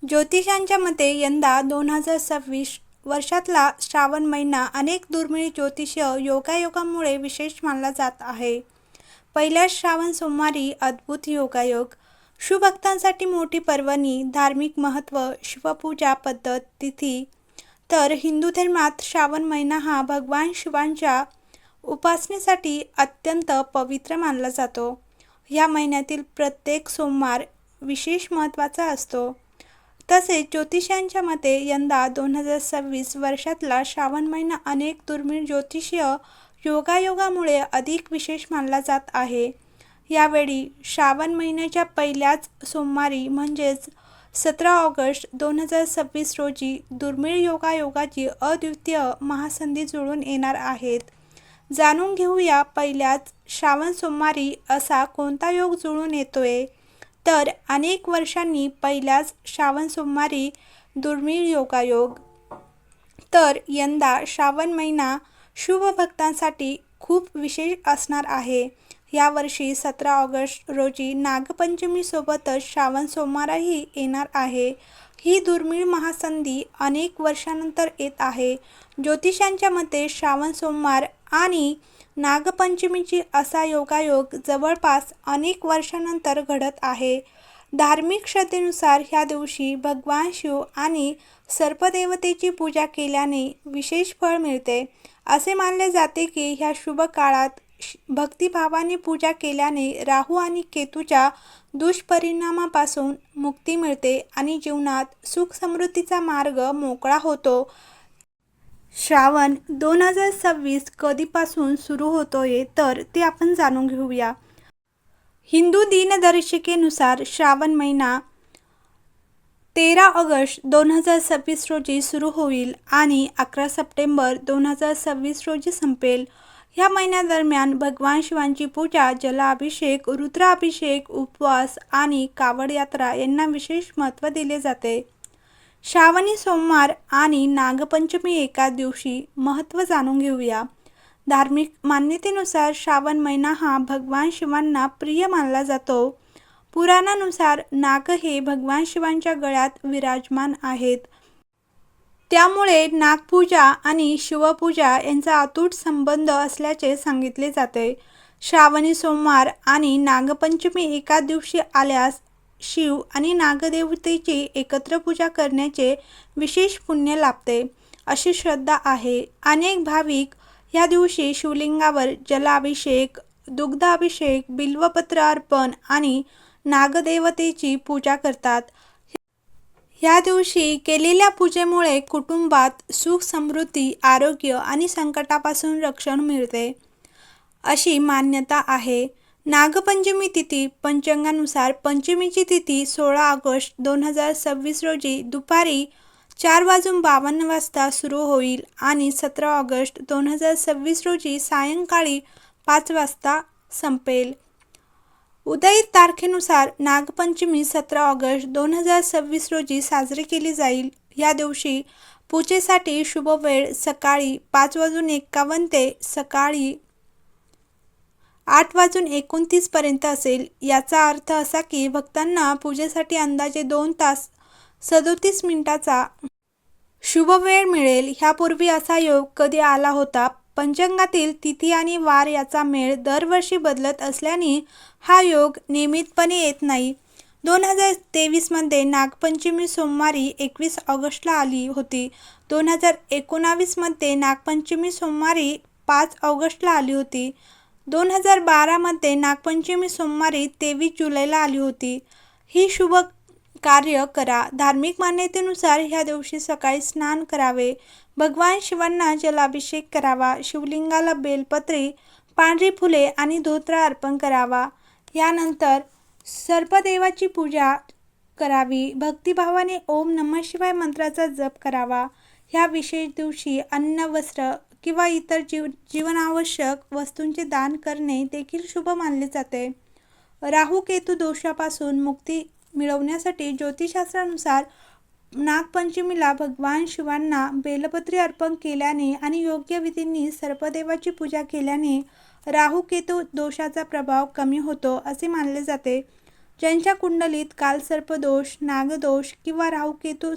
ज्योतिषांच्या मते यंदा 2026 वर्षातला श्रावण महिना अनेक दुर्मिळ ज्योतिषीय योगायोगामुळे विशेष मानला जात आहे. पहिल्या श्रावण सोमवारी अद्भुत योगायोग, शिवभक्तांसाठी मोठी पर्वणी, धार्मिक महत्त्व, शिवपूजा पद्धत, तिथी. तर हिंदू धर्मात श्रावण महिना हा भगवान शिवांच्या उपासनेसाठी अत्यंत पवित्र मानला जातो. या महिन्यातील प्रत्येक सोमवार विशेष महत्त्वाचा असतो. तसेच ज्योतिषांच्या मते यंदा 2026 वर्षातला श्रावण महिना अनेक दुर्मिळ ज्योतिषीय योगायोगामुळे अधिक विशेष मानला जात आहे. यावेळी श्रावण महिन्याच्या पहिल्याच सोमवारी म्हणजेच 17 ऑगस्ट 2026 रोजी दुर्मिळ योगायोगाची अद्वितीय महासंधी जुळून येणार आहेत. जाणून घेऊया पहिल्याच श्रावण सोमवारी असा कोणता योग जुळून येतोय. तर अनेक वर्षांनी पहिल्याच श्रावण सोमवारी दुर्मिळ योगायोग. तर यंदा श्रावण महिना शिवभक्तांसाठी खूप विशेष असणार आहे. यावर्षी 17 ऑगस्ट रोजी नागपंचमीसोबतच श्रावण सोमवारही येणार आहे. ही दुर्मिळ महासंधी अनेक वर्षानंतर येत आहे. ज्योतिषांच्या मते श्रावण सोमवार आणि नागपंचमीची असा योगायोग जवळपास अनेक वर्षानंतर घडत आहे. धार्मिक श्रद्धेनुसार ह्या दिवशी भगवान शिव आणि सर्पदेवतेची पूजा केल्याने विशेष फळ मिळते. असे मानले जाते की ह्या शुभ काळात भक्तिभावाने पूजा केल्याने राहू आणि केतूच्या दुष्परिणामापासून मुक्ती मिळते आणि जीवनात सुख समृद्धीचा मार्ग मोकळा होतो. श्रावण 2026 कधीपासून सुरू होतोय तर ते आपण जाणून घेऊया. हिंदू दिनदर्शिकेनुसार श्रावण महिना 13 ऑगस्ट 2026 रोजी सुरू होईल आणि 11 सप्टेंबर 2026 रोजी संपेल. ह्या महिन्यादरम्यान भगवान शिवांची पूजा, जलाभिषेक, रुद्राभिषेक, उपवास आणि कावड यात्रा यांना विशेष महत्त्व दिले जाते. श्रावणी सोमवार आणि नागपंचमी एका दिवशी महत्त्व जाणून घेऊया. धार्मिक मान्यतेनुसार श्रावण महिना हा भगवान शिवांना प्रिय मानला जातो. पुराणानुसार नाग हे भगवान शिवांच्या गळ्यात विराजमान आहेत. त्यामुळे नागपूजा आणि शिवपूजा यांचा अतूट संबंध असल्याचे सांगितले जाते. श्रावणी सोमवार आणि नागपंचमी एका दिवशी आल्यास शिव आणि नागदेवतेची एकत्र पूजा करण्याचे विशेष पुण्य लाभते, अशी श्रद्धा आहे. अनेक भाविक या दिवशी शिवलिंगावर जलाभिषेक, दुग्धाभिषेक, बिल्वपत्र अर्पण आणि नागदेवतेची पूजा करतात. या दिवशी केलेल्या पूजेमुळे कुटुंबात सुख समृद्धी, आरोग्य आणि संकटापासून रक्षण मिळते, अशी मान्यता आहे. नागपंचमी तिथी पंचांगानुसार पंचमीची तिथी 16 ऑगस्ट 2026 रोजी दुपारी 4:52 वाजता सुरू होईल आणि 17 ऑगस्ट 2026 रोजी सायंकाळी 5 वाजता संपेल. उदयित तारखेनुसार नागपंचमी 17 ऑगस्ट 2026 रोजी साजरी केली जाईल. या दिवशी पूजेसाठी शुभ वेळ सकाळी 5:51 ते सकाळी 8:29 पर्यंत असेल. याचा अर्थ असा की भक्तांना पूजेसाठी अंदाजे 2 तास 37 मिनिटाचा शुभ वेळ मिळेल. ह्यापूर्वी असा योग कधी आला होता? पंचांगातील तिथी आणि वार याचा मेळ दरवर्षी बदलत असल्याने हा योग नियमितपणे येत नाही. 2023 मध्ये नागपंचमी सोमवारी 21 ऑगस्टला आली होती. 2019 मध्ये नागपंचमी सोमवारी 5 ऑगस्टला आली होती. 2012 मध्ये नागपंचमी सोमवारी 23 जुलैला आली होती. ही शुभ कार्य करा. धार्मिक मान्यतेनुसार ह्या दिवशी सकाळी स्नान करावे, भगवान शिवांना जलाभिषेक करावा, शिवलिंगाला बेलपत्री, पांढरी फुले आणि धोत्रा अर्पण करावा. यानंतर सर्पदेवाची पूजा करावी. भक्तिभावाने ओम नमः शिवाय मंत्राचा जप करावा. ह्या विशेष दिवशी अन्न, वस्त्र किंवा इतर जीवनावश्यक वस्तूंचे दान करणे देखील शुभ मानले जाते. राहू केतू दोषापासून मुक्ती मिळवण्यासाठी ज्योतिषशास्त्रानुसार नागपंचमीला भगवान शिवांना बेलपत्री अर्पण केल्याने आणि योग्य विधींनी सर्पदेवाची पूजा केल्याने राहू केतू दोषाचा प्रभाव कमी होतो, असे मानले जाते. ज्यांच्या कुंडलीत कालसर्पदोष, नागदोष किंवा राहुकेतू